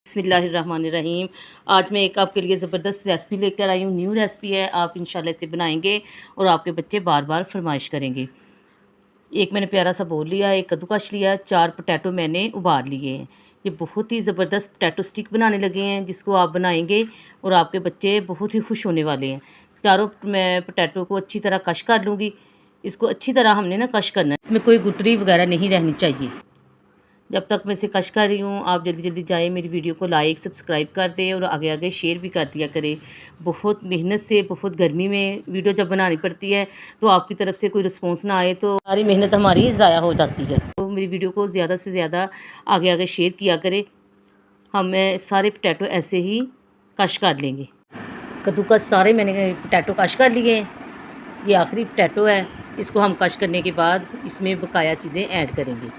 बिस्मिल्लाहिर्रहमानिर्रहीम। आज मैं एक आपके लिए ज़बरदस्त रेसिपी लेकर आई हूँ। न्यू रेसिपी है, आप इंशाल्लाह इसे बनाएंगे और आपके बच्चे बार बार फरमाइश करेंगे। एक मैंने प्यारा सा बोल लिया, एक कद्दूकस लिया, 4 पोटैटो मैंने उबाल लिए हैं। ये बहुत ही ज़बरदस्त पोटैटो स्टिक बनाने लगे हैं, जिसको आप बनाएंगे और आपके बच्चे बहुत ही खुश होने वाले हैं। चारों मैं पोटैटो को अच्छी तरह कश कर लूँगी। इसको अच्छी तरह हमने ना कश करना है, इसमें कोई गुठली वगैरह नहीं रहनी चाहिए। जब तक मैं इसे कश कर रही हूँ, आप जल्दी जल्दी जाएँ, मेरी वीडियो को लाइक सब्सक्राइब कर दें और आगे आगे शेयर भी कर दिया करें। बहुत मेहनत से, बहुत गर्मी में वीडियो जब बनानी पड़ती है तो आपकी तरफ से कोई रिस्पॉन्स ना आए तो सारी मेहनत हमारी ज़ाया हो जाती है। तो मेरी वीडियो को ज़्यादा से ज़्यादा आगे आगे शेयर किया करें। हम सारे पोटैटो ऐसे ही कश कर लेंगे। कद्दूकस सारे मैंने पोटैटो कश कर लिए हैं। ये आखिरी पोटैटो है, इसको हम कश करने के बाद इसमें बकाया चीज़ें ऐड करेंगे।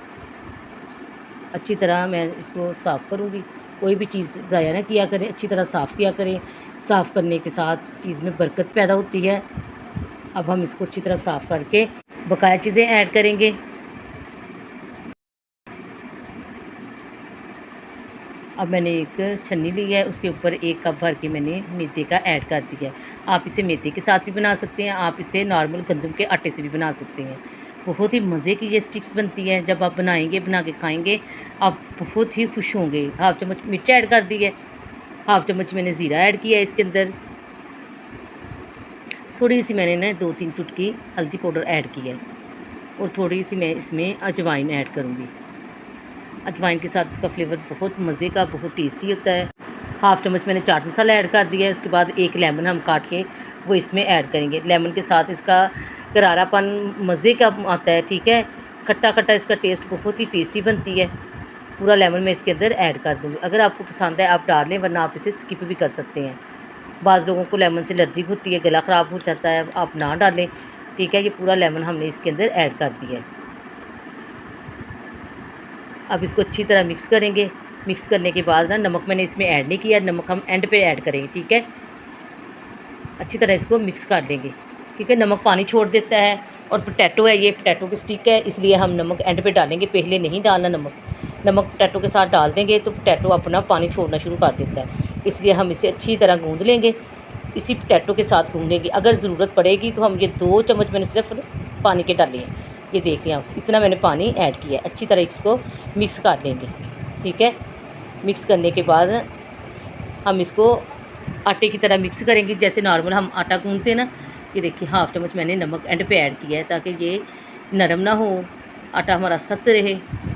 अच्छी तरह मैं इसको साफ़ करूँगी। कोई भी चीज़ ज़ाया ना किया करें, अच्छी तरह साफ़ किया करें। साफ़ करने के साथ चीज़ में बरकत पैदा होती है। अब हम इसको अच्छी तरह साफ़ करके बकाया चीज़ें ऐड करेंगे। अब मैंने एक छन्नी ली है, उसके ऊपर 1 कप भर के मैंने मैदे का ऐड कर दिया है। आप इसे मैदे के साथ भी बना सकते हैं, आप इसे नॉर्मल गंदम के आटे से भी बना सकते हैं। बहुत ही मज़े की ये स्टिक्स बनती है। जब आप बनाएंगे, बना के खाएंगे, आप बहुत ही खुश होंगे। हाफ़ चम्मच मिर्च ऐड कर दी है, हाफ़ चम्मच मैंने ज़ीरा ऐड किया है इसके अंदर। थोड़ी सी मैंने ना 2-3 चुटकी हल्दी पाउडर ऐड की है और थोड़ी सी मैं इसमें अजवाइन ऐड करूँगी। अजवाइन के साथ इसका फ्लेवर बहुत मज़े का, बहुत टेस्टी होता है। हाफ़ चम्मच मैंने चाट मसाला ऐड कर दिया है। उसके बाद 1 लेमन हम काट के वो इसमें ऐड करेंगे। लेमन के साथ इसका करारापन मज़े का आता है, ठीक है। खट्टा खट्टा इसका टेस्ट बहुत ही टेस्टी बनती है। पूरा लेमन मैं इसके अंदर ऐड कर दूँगी। अगर आपको पसंद है आप डाल लें, वरना आप इसे स्किप भी कर सकते हैं। बाज़ लोगों को लेमन से एलर्जी होती है, गला ख़राब हो जाता है, आप ना डालें, ठीक है। ये पूरा लेमन हमने इसके अंदर ऐड कर दिया है। अब इसको अच्छी तरह मिक्स करेंगे। मिक्स करने के बाद ना नमक मैंने इसमें ऐड नहीं किया, नमक हम एंड पे ऐड करेंगे, ठीक है। अच्छी तरह इसको मिक्स कर लेंगे, ठीक है। नमक पानी छोड़ देता है और पोटैटो है, ये पोटैटो की स्टिक है, इसलिए हम नमक एंड पे डालेंगे, पहले नहीं डालना नमक। नमक पोटैटो के साथ डाल देंगे तो पोटैटो अपना पानी छोड़ना शुरू कर देता है, इसलिए हम इसे अच्छी तरह गूँध लेंगे। इसी पोटैटो के साथ गूँधेंगे। अगर ज़रूरत पड़ेगी तो हम ये 2 चम्मच मैंने सिर्फ पानी के डाले हैं। ये देखिए आप, इतना मैंने पानी ऐड किया है। अच्छी तरह इसको मिक्स कर लेंगे, ठीक है। मिक्स करने के बाद हम इसको आटे की तरह मिक्स करेंगे, जैसे नॉर्मल हम आटा गूँधते हैं ना। ये देखिए हाफ़ चम्मच मैंने नमक एंड पे ऐड किया है ताकि ये नरम ना हो, आटा हमारा सख्त रहे।